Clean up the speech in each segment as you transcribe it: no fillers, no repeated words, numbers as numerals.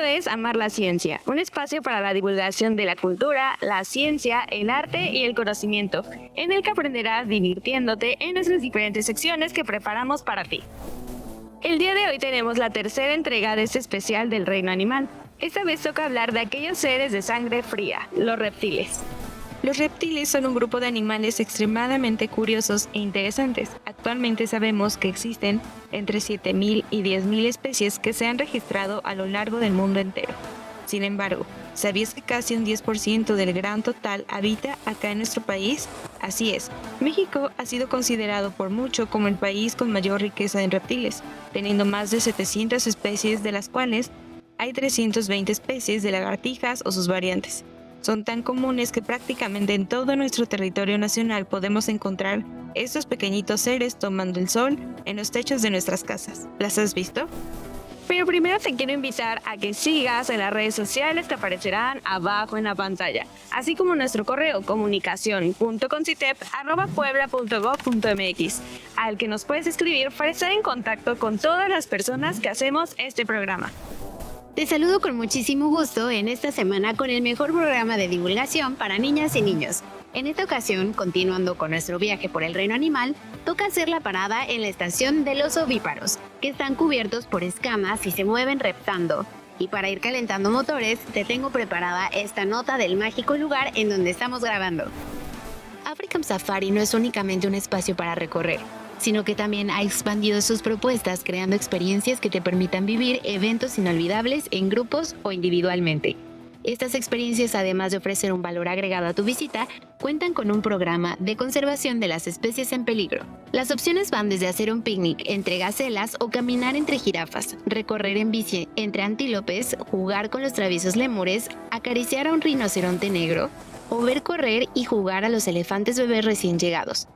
Esto es Amar la Ciencia, un espacio para la divulgación de la cultura, la ciencia, el arte y el conocimiento, en el que aprenderás divirtiéndote en nuestras diferentes secciones que preparamos para ti. El día de hoy tenemos la tercera entrega de este especial del reino animal. Esta vez toca hablar de aquellos seres de sangre fría, los reptiles. Los reptiles son un grupo de animales extremadamente curiosos e interesantes. Actualmente sabemos que existen entre 7.000 y 10.000 especies que se han registrado a lo largo del mundo entero. Sin embargo, ¿sabías que casi un 10% del gran total habita acá en nuestro país? Así es, México ha sido considerado por mucho como el país con mayor riqueza en reptiles, teniendo más de 700 especies, de las cuales hay 320 especies de lagartijas o sus variantes. Son tan comunes que prácticamente en todo nuestro territorio nacional podemos encontrar estos pequeñitos seres tomando el sol en los techos de nuestras casas. ¿Las has visto? Pero primero te quiero invitar a que sigas en las redes sociales que aparecerán abajo en la pantalla, así como nuestro correo comunicacion.concitep@puebla.gov.mx, al que nos puedes escribir para estar en contacto con todas las personas que hacemos este programa. Te saludo con muchísimo gusto en esta semana con el mejor programa de divulgación para niñas y niños. En esta ocasión, continuando con nuestro viaje por el reino animal, toca hacer la parada en la estación de los ovíparos, que están cubiertos por escamas y se mueven reptando. Y para ir calentando motores, te tengo preparada esta nota del mágico lugar en donde estamos grabando. African Safari no es únicamente un espacio para recorrer, sino que también ha expandido sus propuestas creando experiencias que te permitan vivir eventos inolvidables en grupos o individualmente. Estas experiencias, además de ofrecer un valor agregado a tu visita, cuentan con un programa de conservación de las especies en peligro. Las opciones van desde hacer un picnic entre gacelas o caminar entre jirafas, recorrer en bici entre antílopes, jugar con los traviesos lémures, acariciar a un rinoceronte negro o ver correr y jugar a los elefantes bebés recién llegados.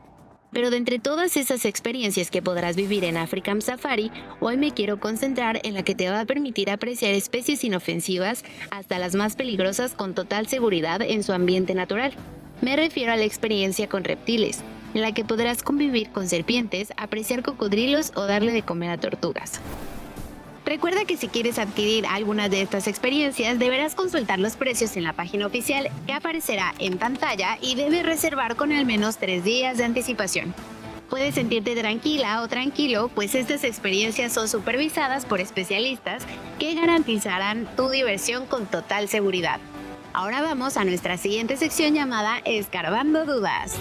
Pero de entre todas esas experiencias que podrás vivir en African Safari, hoy me quiero concentrar en la que te va a permitir apreciar especies inofensivas hasta las más peligrosas con total seguridad en su ambiente natural. Me refiero a la experiencia con reptiles, en la que podrás convivir con serpientes, apreciar cocodrilos o darle de comer a tortugas. Recuerda que si quieres adquirir alguna de estas experiencias, deberás consultar los precios en la página oficial que aparecerá en pantalla y debes reservar con al menos 3 días de anticipación. Puedes sentirte tranquila o tranquilo, pues estas experiencias son supervisadas por especialistas que garantizarán tu diversión con total seguridad. Ahora vamos a nuestra siguiente sección llamada Escarbando Dudas.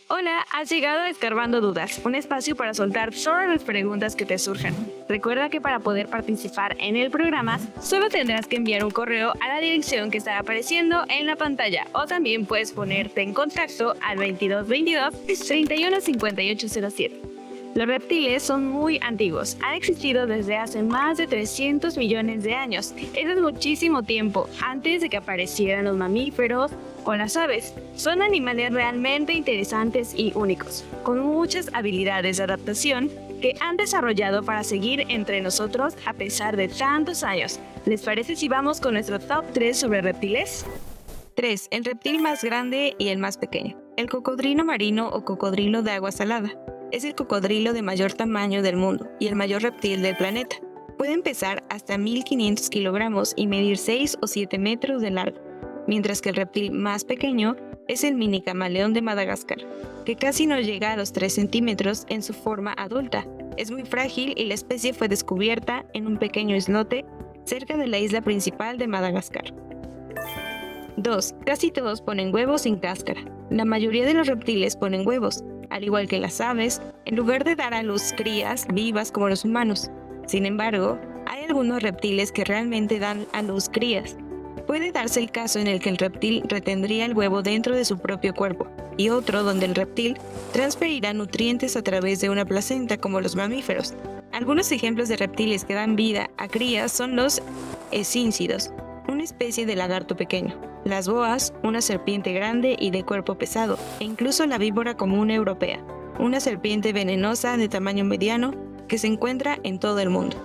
Hola, has llegado a Escarbando Dudas, un espacio para soltar todas las preguntas que te surjan. Recuerda que para poder participar en el programa, solo tendrás que enviar un correo a la dirección que estará apareciendo en la pantalla, o también puedes ponerte en contacto al 2222 31 5807. Los reptiles son muy antiguos, han existido desde hace más de 300 millones de años. Eso es muchísimo tiempo, antes de que aparecieran los mamíferos o las aves. Son animales realmente interesantes y únicos, con muchas habilidades de adaptación que han desarrollado para seguir entre nosotros a pesar de tantos años. ¿Les parece si vamos con nuestro top 3 sobre reptiles? 3. El reptil más grande y el más pequeño. El cocodrilo marino o cocodrilo de agua salada. Es el cocodrilo de mayor tamaño del mundo y el mayor reptil del planeta. Pueden pesar hasta 1.500 kilogramos y medir 6 o 7 metros de largo, mientras que el reptil más pequeño es el mini camaleón de Madagascar, que casi no llega a los 3 centímetros en su forma adulta. Es muy frágil y la especie fue descubierta en un pequeño islote cerca de la isla principal de Madagascar. 2. Casi todos ponen huevos sin cáscara. La mayoría de los reptiles ponen huevos, al igual que las aves, en lugar de dar a luz crías vivas como los humanos. Sin embargo, hay algunos reptiles que realmente dan a luz crías. Puede darse el caso en el que el reptil retendría el huevo dentro de su propio cuerpo, y otro donde el reptil transferirá nutrientes a través de una placenta como los mamíferos. Algunos ejemplos de reptiles que dan vida a crías son los escíncidos, una especie de lagarto pequeño, las boas, una serpiente grande y de cuerpo pesado, e incluso la víbora común europea, una serpiente venenosa de tamaño mediano que se encuentra en todo el mundo.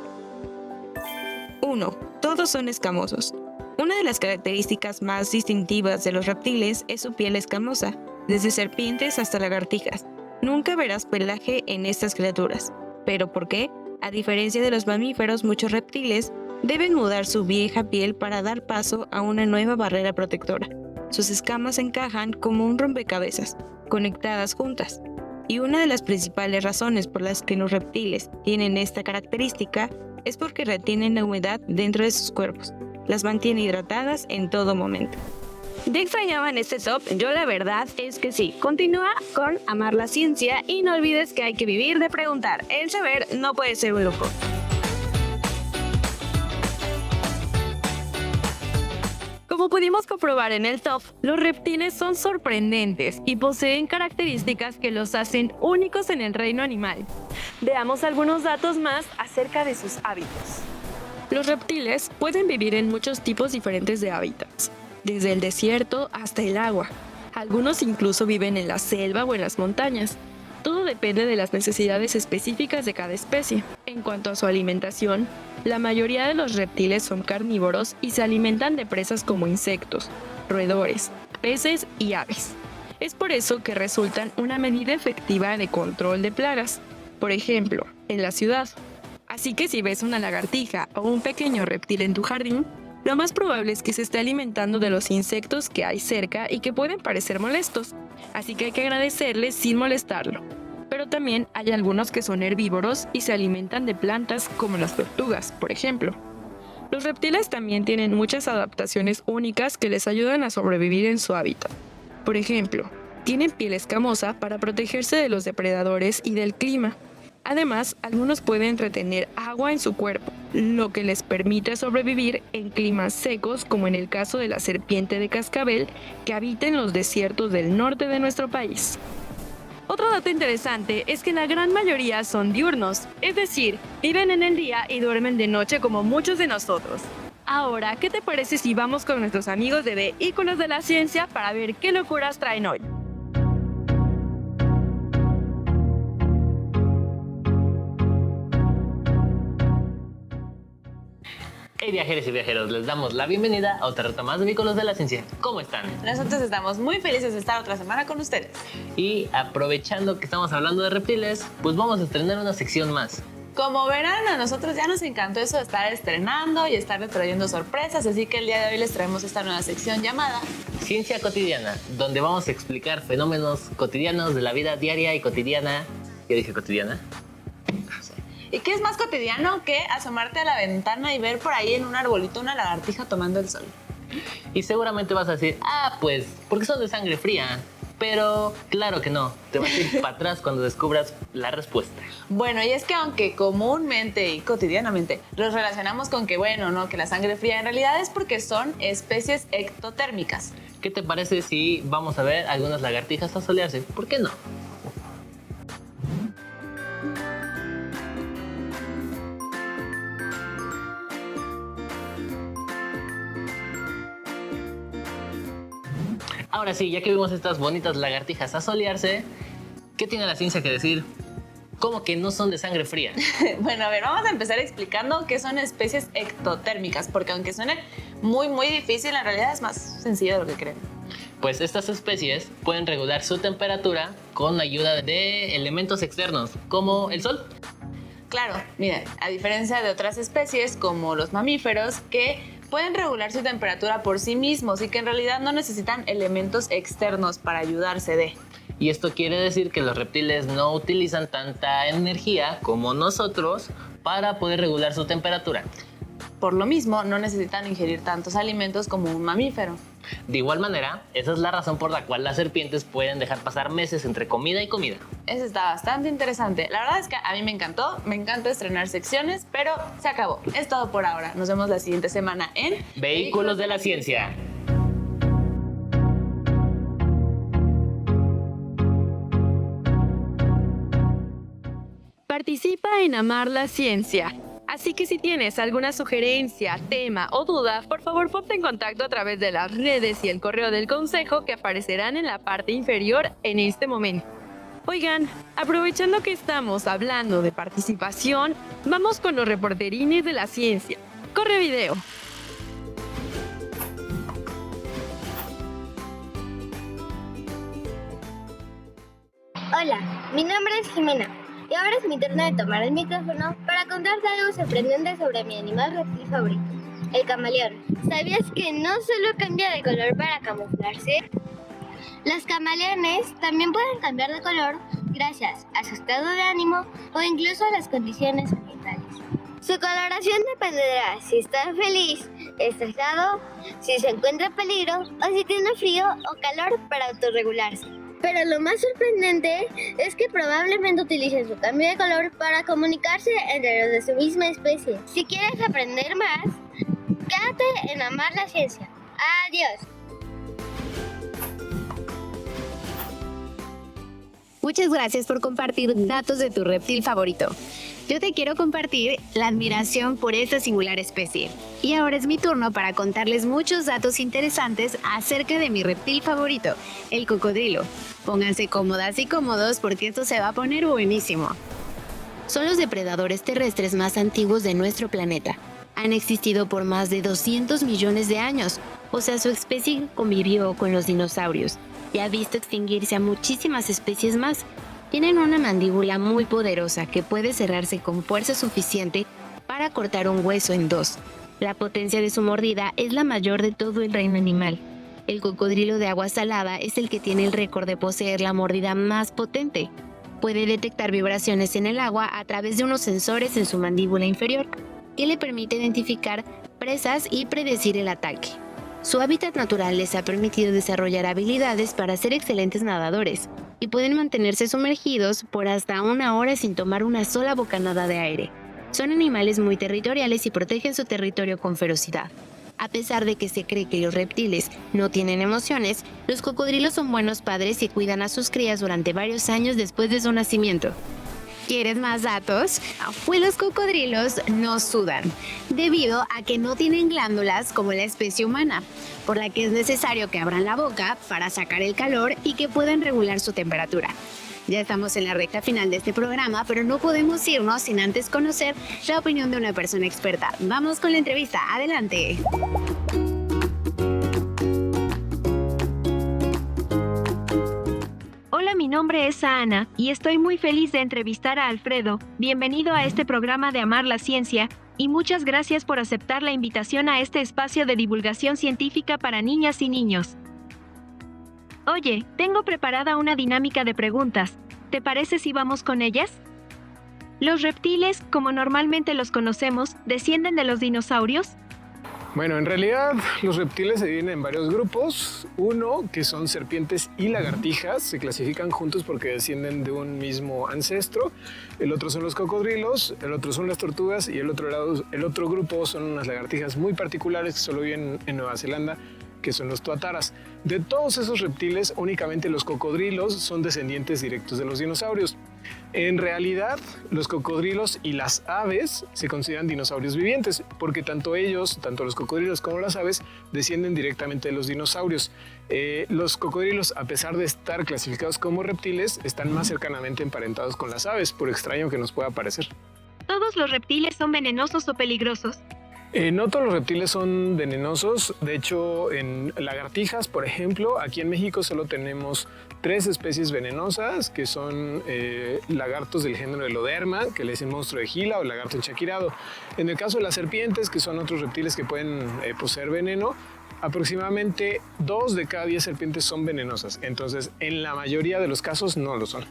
1. Todos son escamosos. Una de las características más distintivas de los reptiles es su piel escamosa, desde serpientes hasta lagartijas. Nunca verás pelaje en estas criaturas. ¿Pero por qué? A diferencia de los mamíferos, muchos reptiles deben mudar su vieja piel para dar paso a una nueva barrera protectora. Sus escamas encajan como un rompecabezas, conectadas juntas. Y una de las principales razones por las que los reptiles tienen esta característica es porque retienen la humedad dentro de sus cuerpos. Las mantiene hidratadas en todo momento. ¿Ya extrañaban este top? Yo la verdad es que sí. Continúa con amar la ciencia y no olvides que hay que vivir de preguntar. El saber no puede ser un lujo. Como pudimos comprobar en el top, los reptiles son sorprendentes y poseen características que los hacen únicos en el reino animal. Veamos algunos datos más acerca de sus hábitos. Los reptiles pueden vivir en muchos tipos diferentes de hábitats, desde el desierto hasta el agua. Algunos incluso viven en la selva o en las montañas. Todo depende de las necesidades específicas de cada especie. En cuanto a su alimentación, la mayoría de los reptiles son carnívoros y se alimentan de presas como insectos, roedores, peces y aves. Es por eso que resultan una medida efectiva de control de plagas, por ejemplo, en la ciudad. Así que si ves una lagartija o un pequeño reptil en tu jardín, lo más probable es que se esté alimentando de los insectos que hay cerca y que pueden parecer molestos, así que hay que agradecerles sin molestarlo. Pero también hay algunos que son herbívoros y se alimentan de plantas como las tortugas, por ejemplo. Los reptiles también tienen muchas adaptaciones únicas que les ayudan a sobrevivir en su hábitat. Por ejemplo, tienen piel escamosa para protegerse de los depredadores y del clima. Además, algunos pueden retener agua en su cuerpo, lo que les permite sobrevivir en climas secos, como en el caso de la serpiente de cascabel, que habita en los desiertos del norte de nuestro país. Otro dato interesante es que la gran mayoría son diurnos, es decir, viven en el día y duermen de noche como muchos de nosotros. Ahora, ¿qué te parece si vamos con nuestros amigos de Vehículos de la Ciencia para ver qué locuras traen hoy? Hey viajeros y viajeros, les damos la bienvenida a otra ruta más de Vehículos de la Ciencia. ¿Cómo están? Nosotros estamos muy felices de estar otra semana con ustedes. Y aprovechando que estamos hablando de reptiles, pues vamos a estrenar una sección más. Como verán, a nosotros ya nos encantó eso de estar estrenando y estar trayendo sorpresas, así que el día de hoy les traemos esta nueva sección llamada Ciencia Cotidiana, donde vamos a explicar fenómenos cotidianos de la vida diaria y cotidiana. ¿Qué dije cotidiana? ¿Y qué es más cotidiano que asomarte a la ventana y ver por ahí en un arbolito una lagartija tomando el sol? Y seguramente vas a decir, pues, porque son de sangre fría. Pero claro que no, te vas a ir para atrás cuando descubras la respuesta. Bueno, y es que aunque comúnmente y cotidianamente los relacionamos con que, que la sangre fría en realidad es porque son especies ectotérmicas. ¿Qué te parece si vamos a ver algunas lagartijas asolearse? ¿Por qué no? Ahora sí, ya que vimos estas bonitas lagartijas asolearse, ¿qué tiene la ciencia que decir? ¿Cómo que no son de sangre fría? Bueno, a ver, vamos a empezar explicando qué son especies ectotérmicas, porque aunque suene muy difícil, en realidad es más sencillo de lo que creen. Pues estas especies pueden regular su temperatura con ayuda de elementos externos, como el sol. Claro, miren, a diferencia de otras especies como los mamíferos, que pueden regular su temperatura por sí mismos y que en realidad no necesitan elementos externos para ayudarse de. Y esto quiere decir que los reptiles no utilizan tanta energía como nosotros para poder regular su temperatura. Por lo mismo, no necesitan ingerir tantos alimentos como un mamífero. De igual manera, esa es la razón por la cual las serpientes pueden dejar pasar meses entre comida y comida. Eso está bastante interesante. La verdad es que a mí me encanta estrenar secciones, pero se acabó. Es todo por ahora. Nos vemos la siguiente semana en Vehículos de la Ciencia. Participa en Amar la Ciencia. Así que si tienes alguna sugerencia, tema o duda, por favor ponte en contacto a través de las redes y el correo del consejo que aparecerán en la parte inferior en este momento. Oigan, aprovechando que estamos hablando de participación, vamos con los reporterines de la ciencia. ¡Corre video! Hola, mi nombre es Jimena. Y ahora es mi turno de tomar el micrófono para contarte algo sorprendente sobre mi animal reptil favorito, el camaleón. ¿Sabías que no solo cambia de color para camuflarse? Los camaleones también pueden cambiar de color gracias a su estado de ánimo o incluso a las condiciones ambientales. Su coloración dependerá si está feliz, estresado, si se encuentra en peligro o si tiene frío o calor para autorregularse. Pero lo más sorprendente es que probablemente utilicen su cambio de color para comunicarse entre los de su misma especie. Si quieres aprender más, quédate en Amar la Ciencia. Adiós. Muchas gracias por compartir datos de tu reptil favorito. Yo te quiero compartir la admiración por esta singular especie. Y ahora es mi turno para contarles muchos datos interesantes acerca de mi reptil favorito, el cocodrilo. Pónganse cómodas y cómodos porque esto se va a poner buenísimo. Son los depredadores terrestres más antiguos de nuestro planeta. Han existido por más de 200 millones de años, o sea, su especie convivió con los dinosaurios y ha visto extinguirse a muchísimas especies más. Tienen una mandíbula muy poderosa que puede cerrarse con fuerza suficiente para cortar un hueso en dos. La potencia de su mordida es la mayor de todo el reino animal. El cocodrilo de agua salada es el que tiene el récord de poseer la mordida más potente. Puede detectar vibraciones en el agua a través de unos sensores en su mandíbula inferior, que le permite identificar presas y predecir el ataque. Su hábitat natural les ha permitido desarrollar habilidades para ser excelentes nadadores y pueden mantenerse sumergidos por hasta 1 hora sin tomar una sola bocanada de aire. Son animales muy territoriales y protegen su territorio con ferocidad. A pesar de que se cree que los reptiles no tienen emociones, los cocodrilos son buenos padres y cuidan a sus crías durante varios años después de su nacimiento. ¿Quieres más datos? Pues los cocodrilos no sudan, debido a que no tienen glándulas como la especie humana, por la que es necesario que abran la boca para sacar el calor y que puedan regular su temperatura. Ya estamos en la recta final de este programa, pero no podemos irnos sin antes conocer la opinión de una persona experta. Vamos con la entrevista, adelante. Hola, mi nombre es Ana y estoy muy feliz de entrevistar a Alfredo. Bienvenido a este programa de Amar la Ciencia y muchas gracias por aceptar la invitación a este espacio de divulgación científica para niñas y niños. Oye, tengo preparada una dinámica de preguntas. ¿Te parece si vamos con ellas? ¿Los reptiles, como normalmente los conocemos, descienden de los dinosaurios? Bueno, en realidad los reptiles se dividen en varios grupos. Uno, que son serpientes y lagartijas, se clasifican juntos porque descienden de un mismo ancestro. El otro son los cocodrilos, el otro son las tortugas y el otro grupo son unas lagartijas muy particulares que solo viven en Nueva Zelanda, que son los tuataras. De todos esos reptiles, únicamente los cocodrilos son descendientes directos de los dinosaurios. En realidad, los cocodrilos y las aves se consideran dinosaurios vivientes, porque tanto los cocodrilos como las aves, descienden directamente de los dinosaurios. Los cocodrilos, a pesar de estar clasificados como reptiles, están más cercanamente emparentados con las aves, por extraño que nos pueda parecer. ¿Todos los reptiles son venenosos o peligrosos? No todos los reptiles son venenosos. De hecho, en lagartijas, por ejemplo, aquí en México solo tenemos 3 especies venenosas, que son lagartos del género Eloderma, que le dicen monstruo de Gila o lagarto enchaquirado. En el caso de las serpientes, que son otros reptiles que pueden poseer veneno, aproximadamente 2 de cada 10 serpientes son venenosas. Entonces, en la mayoría de los casos no lo son.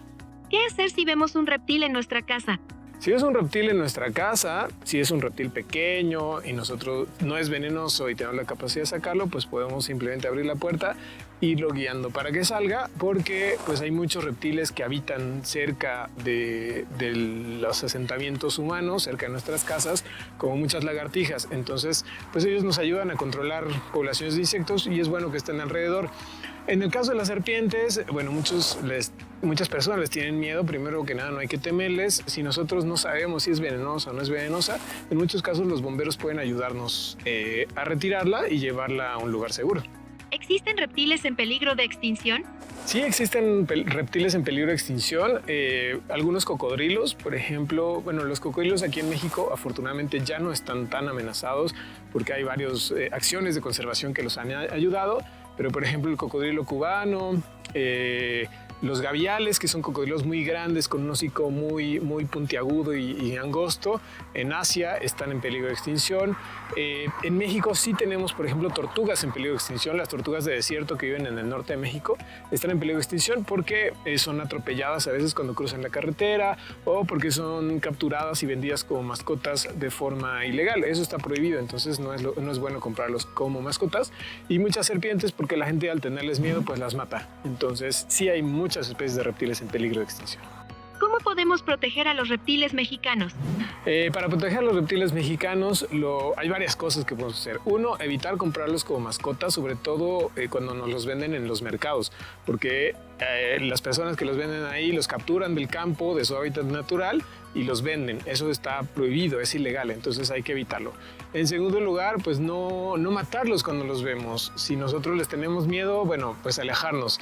¿Qué hacer si vemos un reptil en nuestra casa? Si es un reptil en nuestra casa, si es un reptil pequeño y nosotros no es venenoso y tenemos la capacidad de sacarlo, pues podemos simplemente abrir la puerta e irlo guiando para que salga, porque pues hay muchos reptiles que habitan cerca de los asentamientos humanos, cerca de nuestras casas, como muchas lagartijas. Entonces, pues ellos nos ayudan a controlar poblaciones de insectos y es bueno que estén alrededor. En el caso de las serpientes, bueno, muchas personas les tienen miedo. Primero que nada, no hay que temerles. Si nosotros no sabemos si es venenosa o no es venenosa, en muchos casos los bomberos pueden ayudarnos a retirarla y llevarla a un lugar seguro. ¿Existen reptiles en peligro de extinción? Sí, existen reptiles en peligro de extinción. Algunos cocodrilos, por ejemplo, bueno, los cocodrilos aquí en México afortunadamente ya no están tan amenazados porque hay varias acciones de conservación que los han ayudado. Pero, por ejemplo, el cocodrilo cubano, Los gaviales, que son cocodrilos muy grandes con un hocico muy puntiagudo y angosto, en Asia están en peligro de extinción. En México sí tenemos, por ejemplo, tortugas en peligro de extinción. Las tortugas de desierto que viven en el norte de México están en peligro de extinción porque son atropelladas a veces cuando cruzan la carretera o porque son capturadas y vendidas como mascotas de forma ilegal. Eso está prohibido, entonces no es bueno comprarlos como mascotas. Y muchas serpientes, porque la gente al tenerles miedo pues las mata. Entonces sí hay muchas especies de reptiles en peligro de extinción. ¿Cómo podemos proteger a los reptiles mexicanos? Para proteger a los reptiles mexicanos hay varias cosas que podemos hacer. Uno, evitar comprarlos como mascotas, sobre todo cuando nos los venden en los mercados, porque las personas que los venden ahí los capturan del campo, de su hábitat natural, y los venden. Eso está prohibido, es ilegal, entonces hay que evitarlo. En segundo lugar, pues no matarlos cuando los vemos. Si nosotros les tenemos miedo, bueno, pues alejarnos.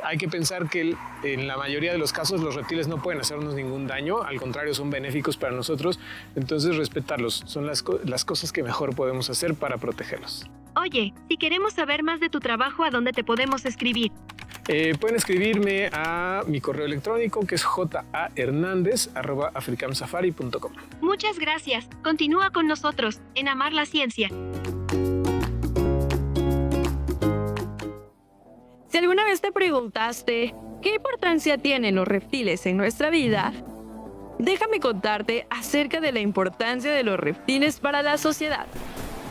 Hay que pensar que en la mayoría de los casos los reptiles no pueden hacernos ningún daño, al contrario, son benéficos para nosotros, entonces respetarlos son las cosas que mejor podemos hacer para protegerlos. Oye, si queremos saber más de tu trabajo, ¿a dónde te podemos escribir? Pueden escribirme a mi correo electrónico, que es jahernandez@africamsafari.com. Muchas gracias. Continúa con nosotros en Amar la Ciencia. Si alguna vez te preguntaste qué importancia tienen los reptiles en nuestra vida, déjame contarte acerca de la importancia de los reptiles para la sociedad.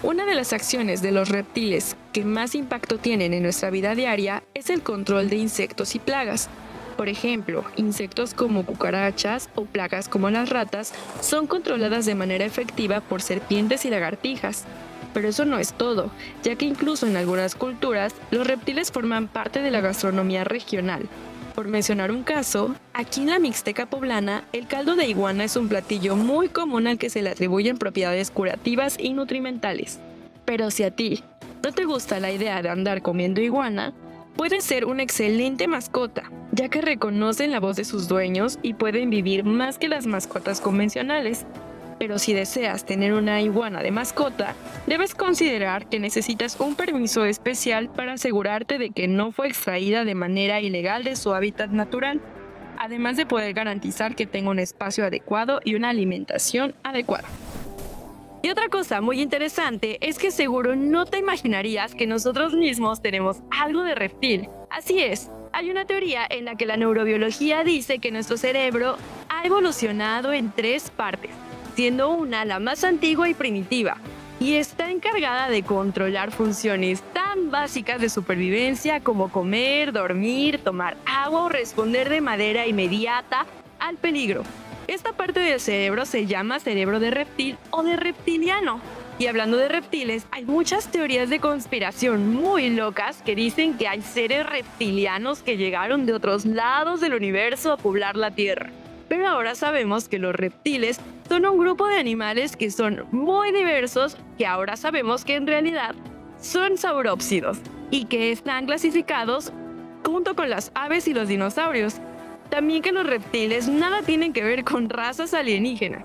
Una de las acciones de los reptiles que más impacto tienen en nuestra vida diaria es el control de insectos y plagas. Por ejemplo, insectos como cucarachas o plagas como las ratas son controladas de manera efectiva por serpientes y lagartijas. Pero eso no es todo, ya que incluso en algunas culturas, los reptiles forman parte de la gastronomía regional. Por mencionar un caso, aquí en la Mixteca poblana, el caldo de iguana es un platillo muy común al que se le atribuyen propiedades curativas y nutrimentales. Pero si a ti no te gusta la idea de andar comiendo iguana, puede ser una excelente mascota, ya que reconocen la voz de sus dueños y pueden vivir más que las mascotas convencionales. Pero si deseas tener una iguana de mascota, debes considerar que necesitas un permiso especial para asegurarte de que no fue extraída de manera ilegal de su hábitat natural, además de poder garantizar que tenga un espacio adecuado y una alimentación adecuada. Y otra cosa muy interesante es que seguro no te imaginarías que nosotros mismos tenemos algo de reptil. Así es, hay una teoría en la que la neurobiología dice que nuestro cerebro ha evolucionado en 3 partes, siendo una la más antigua y primitiva, y está encargada de controlar funciones tan básicas de supervivencia como comer, dormir, tomar agua o responder de manera inmediata al peligro. Esta parte del cerebro se llama cerebro de reptil o de reptiliano. Y hablando de reptiles, hay muchas teorías de conspiración muy locas que dicen que hay seres reptilianos que llegaron de otros lados del universo a poblar la Tierra. Pero ahora sabemos que los reptiles son un grupo de animales que son muy diversos, que ahora sabemos que en realidad son saurópsidos y que están clasificados junto con las aves y los dinosaurios. También que los reptiles nada tienen que ver con razas alienígenas.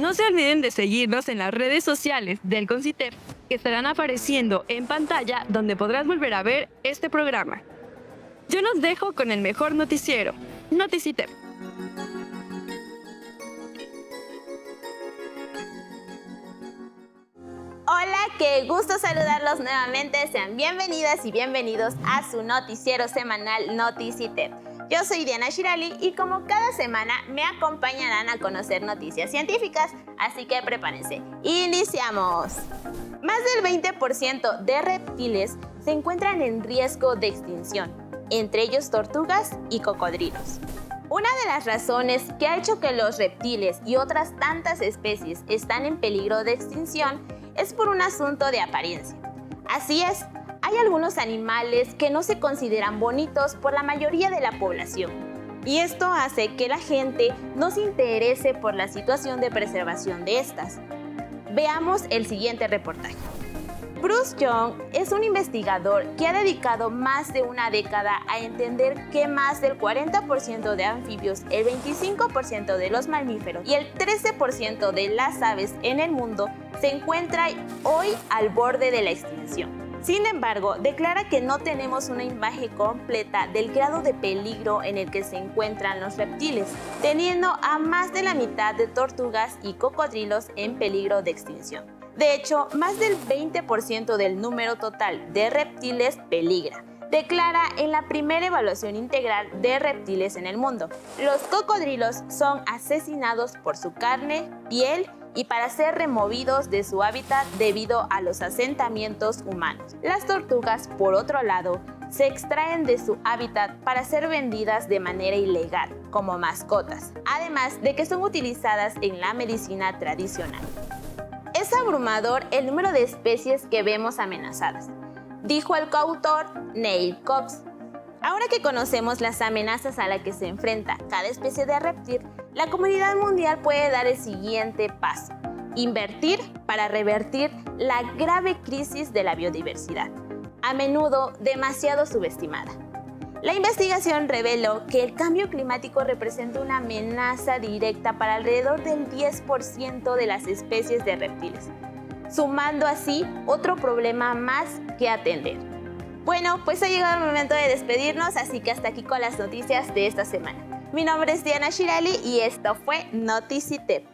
No se olviden de seguirnos en las redes sociales del CONCITEP, que estarán apareciendo en pantalla, donde podrás volver a ver este programa. Yo los dejo con el mejor noticiero, Noticitep. Hola, qué gusto saludarlos nuevamente. Sean bienvenidas y bienvenidos a su noticiero semanal Noticitep. Yo soy Diana Shirali y como cada semana me acompañarán a conocer noticias científicas, así que prepárense. ¡Iniciamos! Más del 20% de reptiles se encuentran en riesgo de extinción, entre ellos tortugas y cocodrilos. Una de las razones que ha hecho que los reptiles y otras tantas especies están en peligro de extinción es por un asunto de apariencia. Así es, hay algunos animales que no se consideran bonitos por la mayoría de la población, y esto hace que la gente no se interese por la situación de preservación de estas. Veamos el siguiente reportaje. Bruce Young es un investigador que ha dedicado más de una década a entender que más del 40% de anfibios, el 25% de los mamíferos y el 13% de las aves en el mundo se encuentran hoy al borde de la extinción. Sin embargo, declara que no tenemos una imagen completa del grado de peligro en el que se encuentran los reptiles, teniendo a más de la mitad de tortugas y cocodrilos en peligro de extinción. De hecho, más del 20% del número total de reptiles peligra, declara en la primera evaluación integral de reptiles en el mundo. Los cocodrilos son asesinados por su carne, piel y para ser removidos de su hábitat debido a los asentamientos humanos. Las tortugas, por otro lado, se extraen de su hábitat para ser vendidas de manera ilegal, como mascotas, además de que son utilizadas en la medicina tradicional. Es abrumador el número de especies que vemos amenazadas, dijo el coautor Neil Cox. Ahora que conocemos las amenazas a las que se enfrenta cada especie de reptil, la comunidad mundial puede dar el siguiente paso: invertir para revertir la grave crisis de la biodiversidad, a menudo demasiado subestimada. La investigación reveló que el cambio climático representa una amenaza directa para alrededor del 10% de las especies de reptiles, sumando así otro problema más que atender. Bueno, pues ha llegado el momento de despedirnos, así que hasta aquí con las noticias de esta semana. Mi nombre es Diana Shirali y esto fue Noticitep.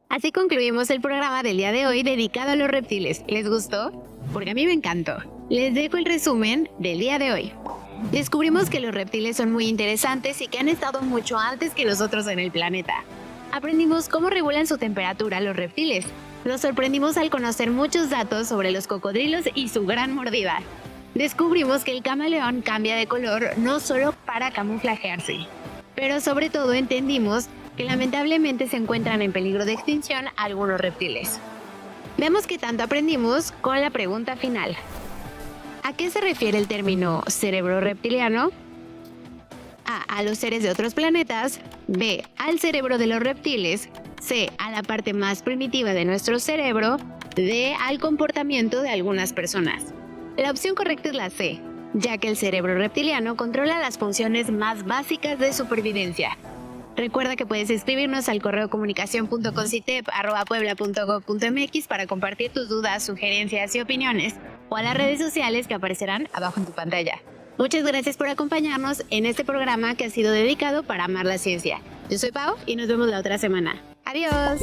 Así concluimos el programa del día de hoy dedicado a los reptiles. ¿Les gustó? Porque a mí me encantó. Les dejo el resumen del día de hoy. Descubrimos que los reptiles son muy interesantes y que han estado mucho antes que nosotros en el planeta. Aprendimos cómo regulan su temperatura los reptiles. Nos sorprendimos al conocer muchos datos sobre los cocodrilos y su gran mordida. Descubrimos que el camaleón cambia de color no solo para camuflajearse, pero sobre todo entendimos que lamentablemente se encuentran en peligro de extinción algunos reptiles. Veamos qué tanto aprendimos con la pregunta final. ¿A qué se refiere el término cerebro reptiliano? A. A los seres de otros planetas. B. Al cerebro de los reptiles. C. A la parte más primitiva de nuestro cerebro. D. Al comportamiento de algunas personas. La opción correcta es la C, ya que el cerebro reptiliano controla las funciones más básicas de supervivencia. Recuerda que puedes escribirnos al correo comunicacion.concitep@puebla.gov.mx para compartir tus dudas, sugerencias y opiniones, o a las redes sociales que aparecerán abajo en tu pantalla. Muchas gracias por acompañarnos en este programa que ha sido dedicado para amar la ciencia. Yo soy Pau y nos vemos la otra semana. ¡Adiós!